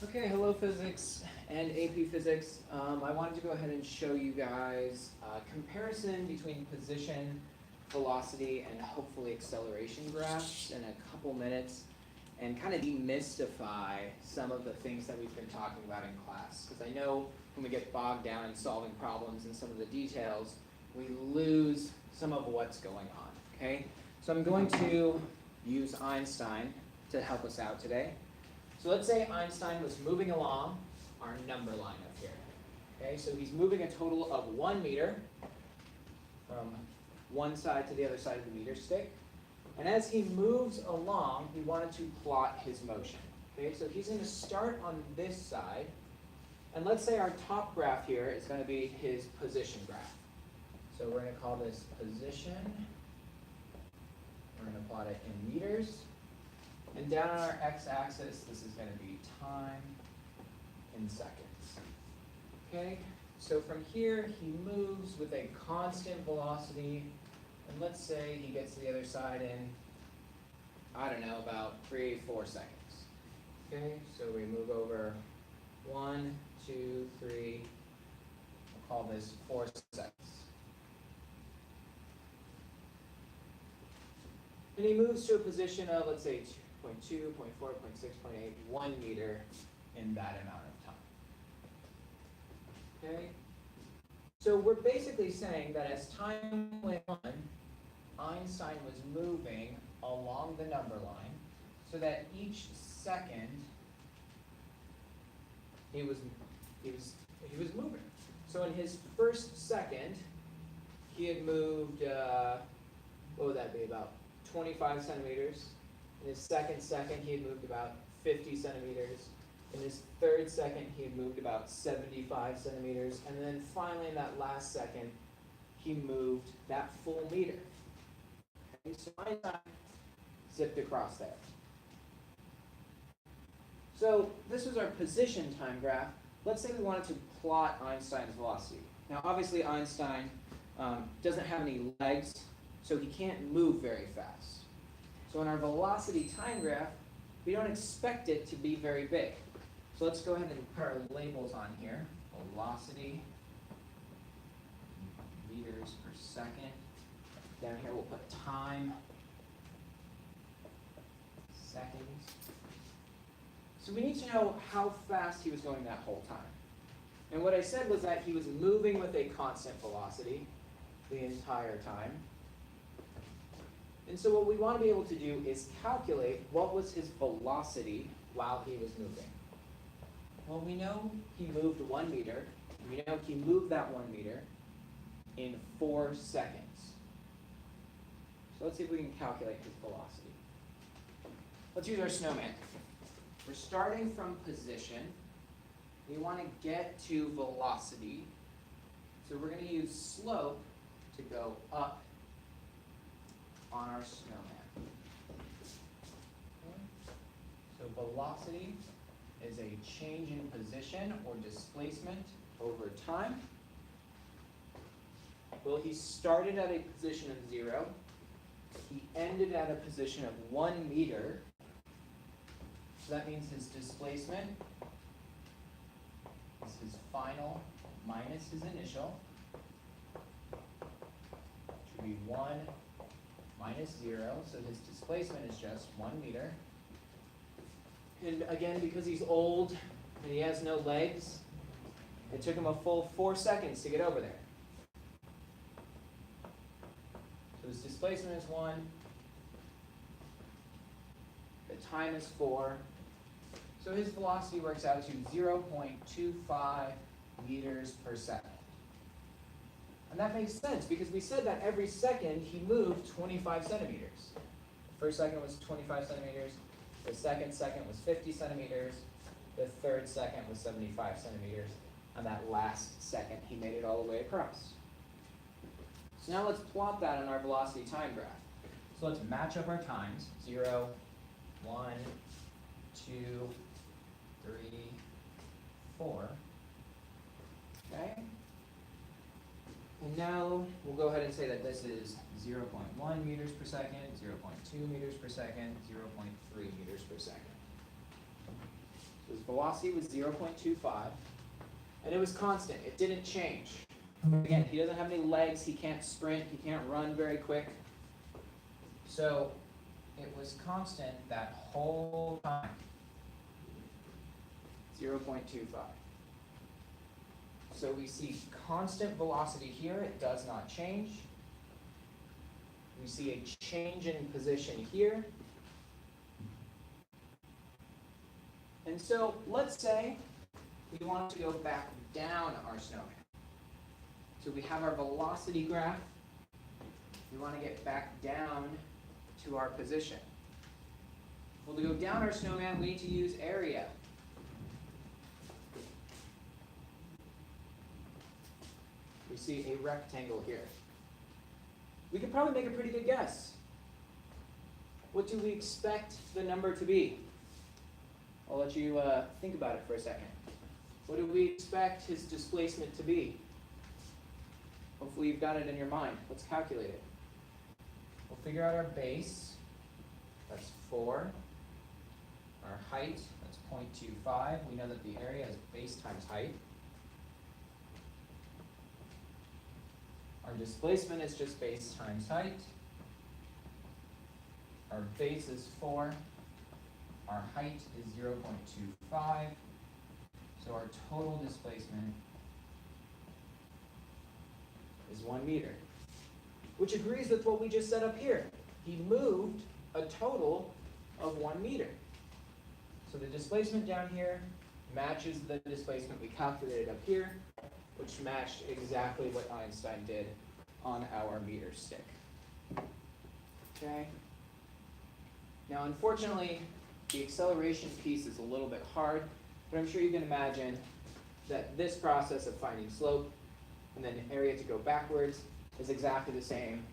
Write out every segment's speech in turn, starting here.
Okay, hello physics and AP physics. I wanted to go ahead and show you guys a comparison between position, velocity, and hopefully acceleration graphs in a couple minutes and kind of demystify some of the things that we've been talking about in class. Because I know when we get bogged down in solving problems and some of the details, we lose some of what's going on, okay? So I'm going to use Einstein to help us out today. So let's say Einstein was moving along our number line up here. Okay, so he's moving a total of 1 meter from one side to the other side of the meter stick. And as he moves along, we wanted to plot his motion. Okay, so he's going to start on this side. And let's say our top graph here is going to be his position graph. So we're going to call this position. We're going to plot it in meters. And down on our x-axis, this is going to be time in seconds. Okay, so from here, he moves with a constant velocity. And let's say he gets to the other side in, I don't know, about 3-4 seconds. Okay, so we move over 1, 2, 3. We'll call this 4 seconds. And he moves to a position of, let's say, 0.2, 0.4, 0.6, 0.8, 1 meter in that amount of time. Okay? So we're basically saying that as time went on, Einstein was moving along the number line so that each second he was moving. So in his first second, he had moved, what would that be, about 25 centimeters. In his second, he had moved about 50 centimeters. In his third second, he had moved about 75 centimeters. And then finally, in that last second, he moved that full meter. Okay, so Einstein zipped across there. So this was our position time graph. Let's say we wanted to plot Einstein's velocity. Now, obviously, Einstein doesn't have any legs, so he can't move very fast. So in our velocity time graph, we don't expect it to be very big. So let's go ahead and put our labels on here. Velocity, meters per second. Down here we'll put time, seconds. So we need to know how fast he was going that whole time. And what I said was that he was moving with a constant velocity the entire time. And so what we want to be able to do is calculate what was his velocity while he was moving. Well, we know he moved 1 meter. And we know he moved that 1 meter in 4 seconds. So let's see if we can calculate his velocity. Let's use our snowman. We're starting from position. We want to get to velocity. So we're going to use slope to go up on our snowman. Okay. So velocity is a change in position or displacement over time. Well, he started at a position of 0. He ended at a position of 1 meter. So that means his displacement is his final minus his initial. Should be 1 minus 0, so his displacement is just 1 meter. And again, because he's old and he has no legs, it took him a full 4 seconds to get over there. So his displacement is 1. The time is 4. So his velocity works out to 0.25 meters per second. And that makes sense because we said that every second he moved 25 centimeters. The first second was 25 centimeters. The second was 50 centimeters. The third second was 75 centimeters. And that last second, he made it all the way across. So now let's plot that on our velocity time graph. So let's match up our times. 0, 1, 2, 3, 4. Okay? And now we'll go ahead and say that this is 0.1 meters per second, 0.2 meters per second, 0.3 meters per second. So his velocity was 0.25, and it was constant. It didn't change. Again, he doesn't have any legs. He can't sprint. He can't run very quick. So it was constant that whole time, 0.25. So we see constant velocity here. It does not change. We see a change in position here. And so let's say we want to go back down our snowman. So we have our velocity graph. We want to get back down to our position. Well, to go down our snowman, we need to use area. We see a rectangle here. We could probably make a pretty good guess. What do we expect the number to be? I'll let you think about it for a second. What do we expect his displacement to be? Hopefully you've got it in your mind. Let's calculate it. We'll figure out our base. That's 4. Our height, that's 0.25. We know that the area is base times height. Our displacement is just base times height. Our base is 4. Our height is 0.25. So our total displacement is 1 meter, which agrees with what we just set up here. He moved a total of 1 meter. So the displacement down here matches the displacement we calculated up here, which matched exactly what Einstein did on our meter stick. Okay? Now, unfortunately, the acceleration piece is a little bit hard, but I'm sure you can imagine that this process of finding slope and then area to go backwards is exactly the same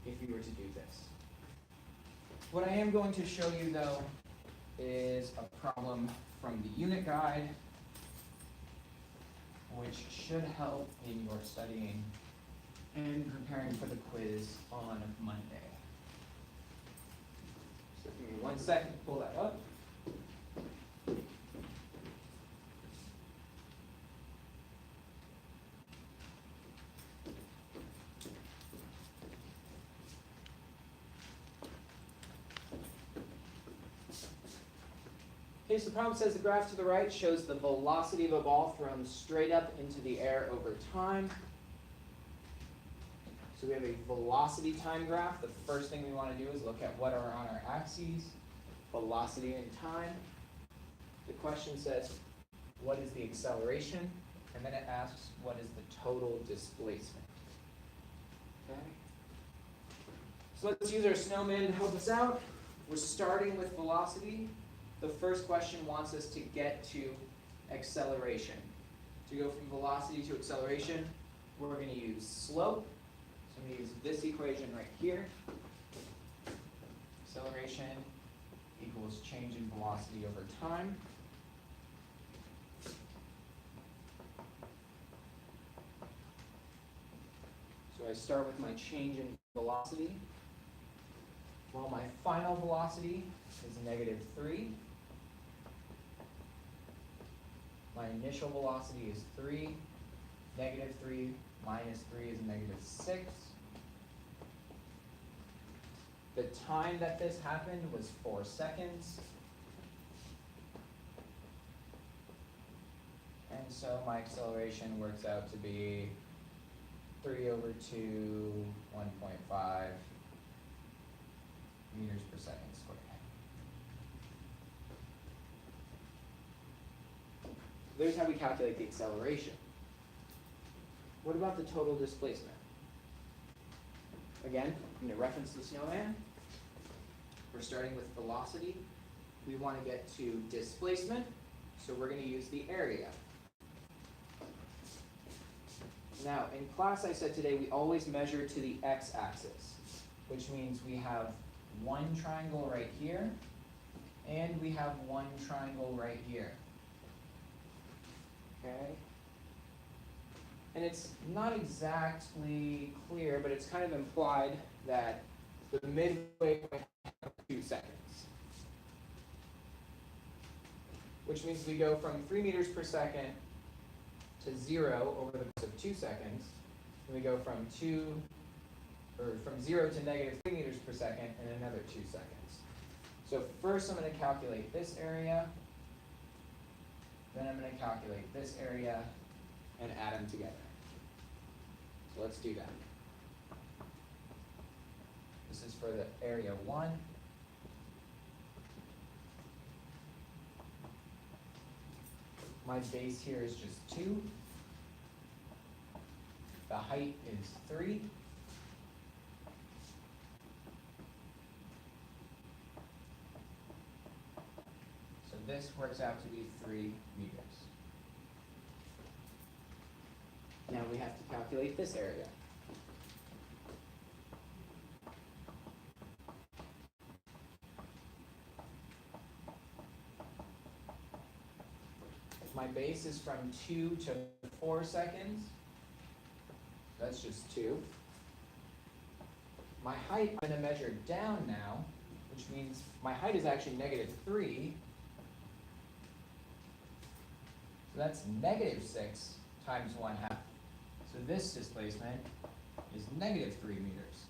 if you were to do this. What I am going to show you, though, is a problem from the unit guide, which should help in your studying and preparing for the quiz on Monday. So give me 1 second to pull that up. Okay, so the problem says the graph to the right shows the velocity of a ball thrown straight up into the air over time. So we have a velocity time graph. The first thing we want to do is look at what are on our axes, velocity and time. The question says, what is the acceleration? And then it asks, what is the total displacement? Okay. So let's use our snowman to help us out. We're starting with velocity. The first question wants us to get to acceleration. To go from velocity to acceleration, we're going to use slope. So I'm going to use this equation right here. Acceleration equals change in velocity over time. So I start with my change in velocity. Well, my final velocity is -3. My initial velocity is 3. -3 minus 3 is -6. The time that this happened was 4 seconds. And so my acceleration works out to be 3/2, 1.5 meters per second squared. There's how we calculate the acceleration. What about the total displacement? Again, I'm going to reference the snowman. We're starting with velocity. We want to get to displacement, so we're going to use the area. Now, in class I said today we always measure to the x-axis, which means we have one triangle right here, and we have one triangle right here. Okay? And it's not exactly clear, but it's kind of implied that the midway point is 2 seconds. which means we go from 3 meters per second to 0 over the course of 2 seconds. And we go from 0 to negative 3 meters per second in another 2 seconds. So first I'm going to calculate this area, then I'm going to calculate this area, and add them together. So let's do that. This is for the area 1. My base here is just 2. The height is 3. So this works out to be 3 meters. Now we have to calculate this area. If my base is from 2 to 4 seconds, that's just 2. My height, I'm going to measure down now, which means my height is actually negative 3. So that's negative 6 times 1/2. So this displacement is negative 3 meters.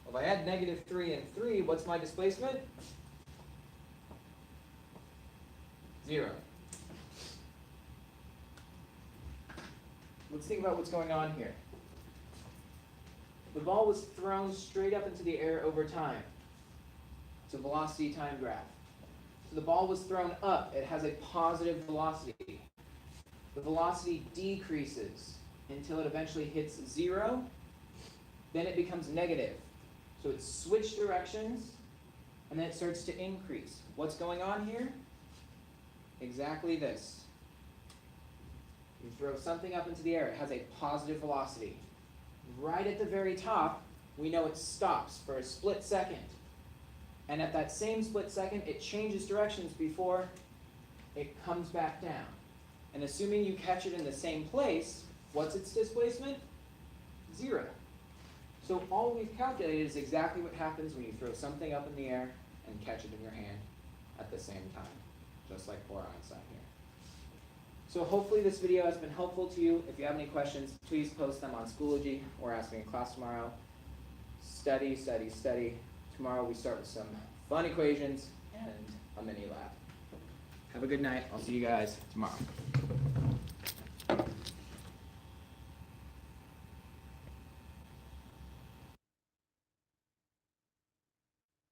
Well, if I add negative 3 and 3, what's my displacement? 0. Let's think about what's going on here. The ball was thrown straight up into the air over time. It's a velocity time graph. So the ball was thrown up. It has a positive velocity. The velocity decreases until it eventually hits 0. Then it becomes negative. So it switched directions, and then it starts to increase. What's going on here? Exactly this. You throw something up into the air. It has a positive velocity. Right at the very top, we know it stops for a split second. And at that same split second, it changes directions before it comes back down. And assuming you catch it in the same place, what's its displacement? 0. So all we've calculated is exactly what happens when you throw something up in the air and catch it in your hand at the same time, just like poor Einstein here. So hopefully this video has been helpful to you. If you have any questions, please post them on Schoology or ask me in class tomorrow. Study, study, study. Tomorrow we start with some fun equations and a mini lab. Have a good night. I'll see you guys tomorrow.